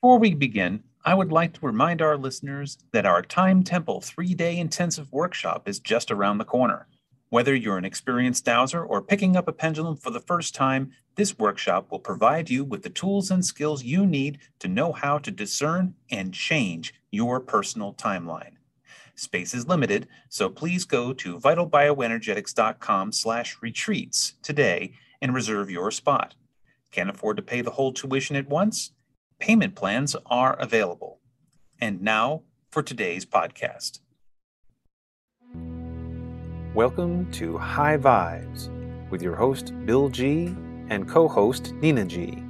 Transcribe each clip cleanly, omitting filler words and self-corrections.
Before we begin, I would like to remind our listeners that our Time Temple 3-day intensive workshop is just around the corner. Whether you're an experienced dowser or picking up a pendulum for the first time, this workshop will provide you with the tools and skills you need to know how to discern and change your personal timeline. Space is limited, so please go to vitalbioenergetics.com/retreats today and reserve your spot. Can't afford to pay the whole tuition at once? Payment plans are available. And now for today's podcast. Welcome to High Vibes with your host Bill G and co-host Nina G.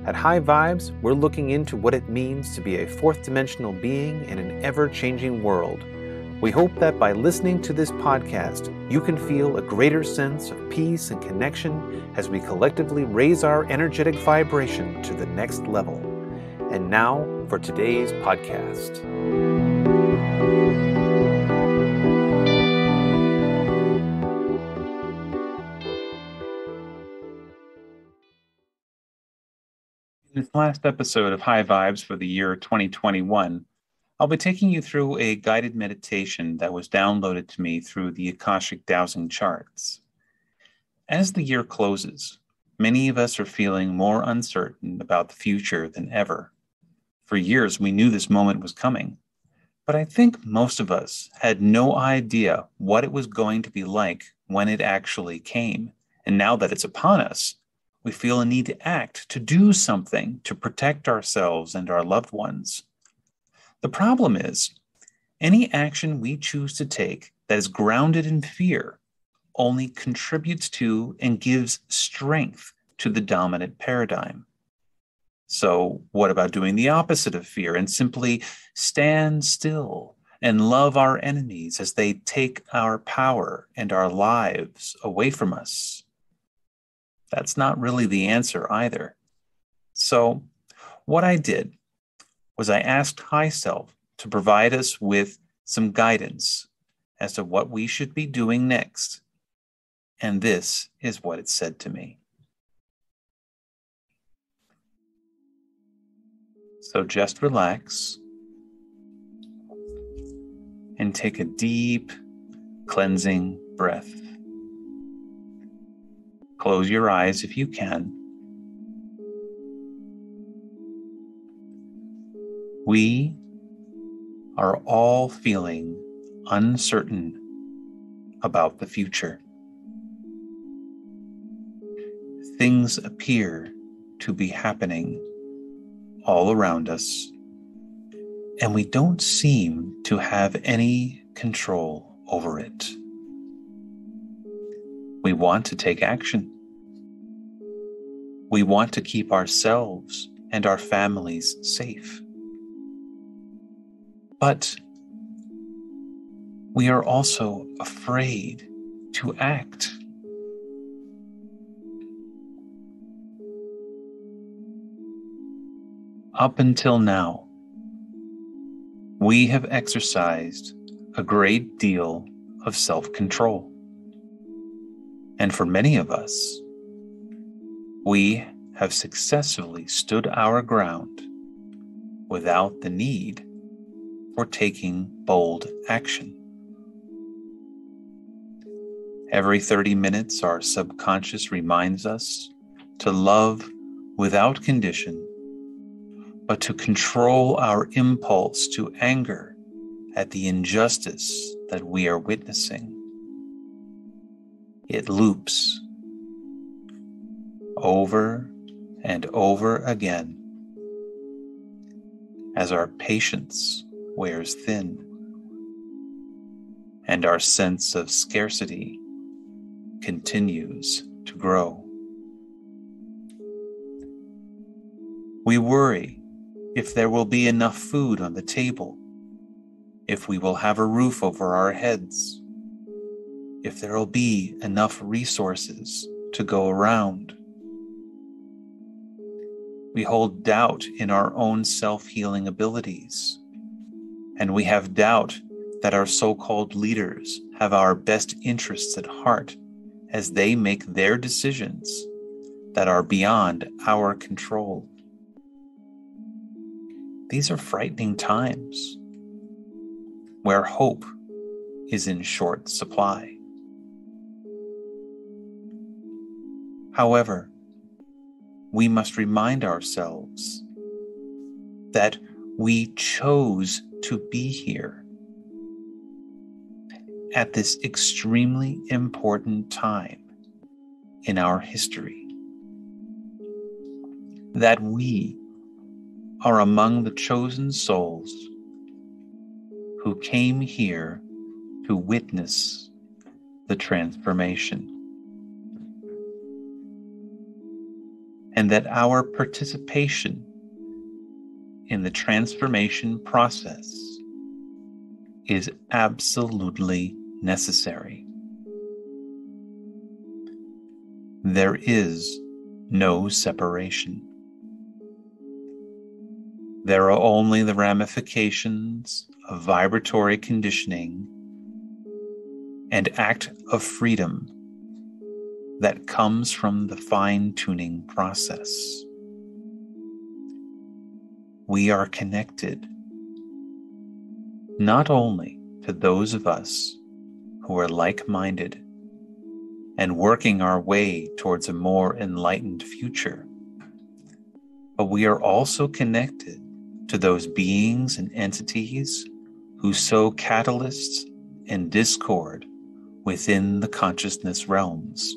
At High Vibes, we're looking into what it means to be a fourth dimensional being in an ever-changing world. We hope that by listening to this podcast, you can feel a greater sense of peace and connection as we collectively raise our energetic vibration to the next level. And now for today's podcast. In this last episode of High Vibes for the year 2021, I'll be taking you through a guided meditation that was downloaded to me through the Akashic Dowsing charts. As the year closes, many of us are feeling more uncertain about the future than ever. For years, we knew this moment was coming, but I think most of us had no idea what it was going to be like when it actually came. And now that it's upon us, we feel a need to act, to do something to protect ourselves and our loved ones. The problem is, any action we choose to take that is grounded in fear only contributes to and gives strength to the dominant paradigm. So what about doing the opposite of fear and simply stand still and love our enemies as they take our power and our lives away from us? That's not really the answer either. So what I did was I asked High Self to provide us with some guidance as to what we should be doing next. And this is what it said to me. So just relax and take a deep, cleansing breath. Close your eyes if you can. We are all feeling uncertain about the future. Things appear to be happening all around us, and we don't seem to have any control over it. We want to take action. We want to keep ourselves and our families safe. But we are also afraid to act. Up until now, we have exercised a great deal of self-control. And for many of us, we have successfully stood our ground without the need for taking bold action. Every 30 minutes, our subconscious reminds us to love without condition, but to control our impulse to anger at the injustice that we are witnessing. It loops over and over again as our patience wears thin and our sense of scarcity continues to grow. We worry if there will be enough food on the table, if we will have a roof over our heads, if there will be enough resources to go around. We hold doubt in our own self-healing abilities, and we have doubt that our so-called leaders have our best interests at heart as they make their decisions that are beyond our control. these are frightening times where hope is in short supply. However, we must remind ourselves that we chose to be here at this extremely important time in our history, that we are among the chosen souls who came here to witness the transformation, and that our participation in the transformation process is absolutely necessary. There is no separation. There are only the ramifications of vibratory conditioning and act of freedom that comes from the fine-tuning process. We are connected not only to those of us who are like-minded and working our way towards a more enlightened future, but we are also connected to those beings and entities who sow catalysts and discord within the consciousness realms.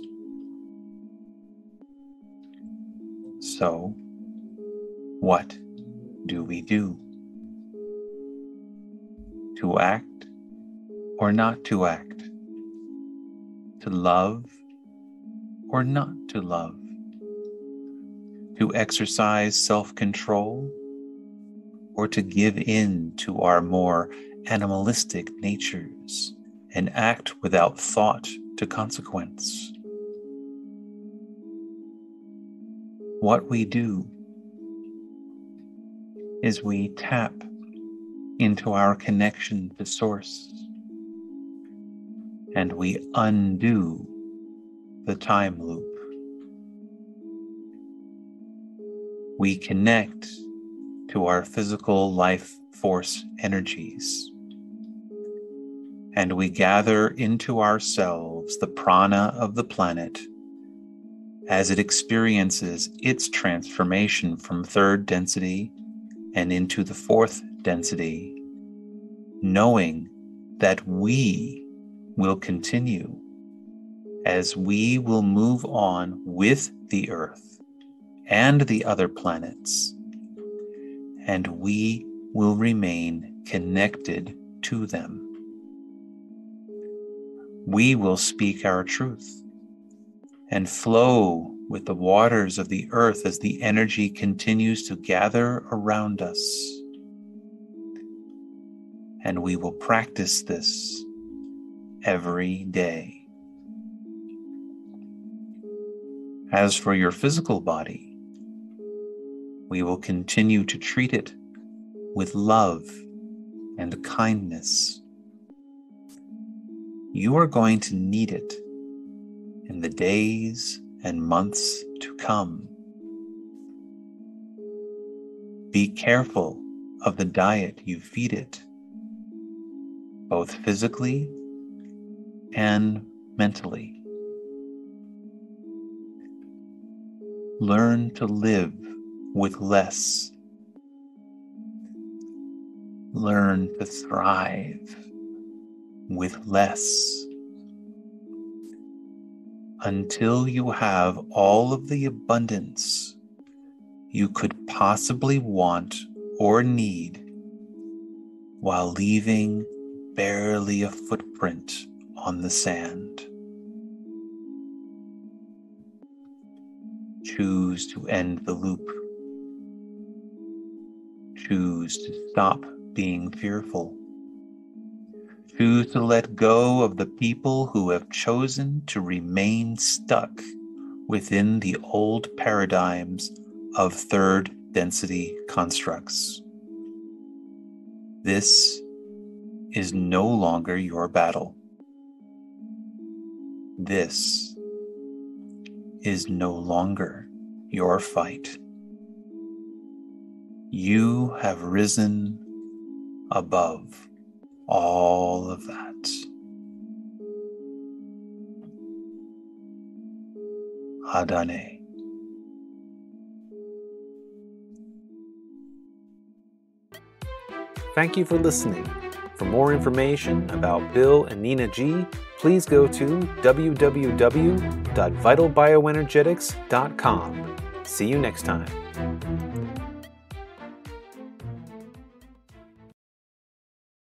So, what do we do? To act or not to act? To love or not to love? To exercise self-control or to give in to our more animalistic natures and act without thought to consequence? What we do is we tap into our connection to Source, and we undo the time loop. We connect to our physical life force energies, and we gather into ourselves the prana of the planet as it experiences its transformation from third density and into the fourth density, knowing that we will continue as we will move on with the Earth and the other planets, and we will remain connected to them. We will speak our truth and flow with the waters of the earth as the energy continues to gather around us. And we will practice this every day. As for your physical body, we will continue to treat it with love and kindness. You are going to need it in the days and months to come. Be careful of the diet you feed it, both physically and mentally. Learn to live with less. Learn to thrive with less, until you have all of the abundance you could possibly want or need, while leaving barely a footprint on the sand. Choose to end the loop. Choose to stop being fearful. Choose to let go of the people who have chosen to remain stuck within the old paradigms of third density constructs. This is no longer your battle. This is no longer your fight. You have risen above all of that. Adane. Thank you for listening. For more information about Bill and Nina G, please go to www.vitalbioenergetics.com. See you next time.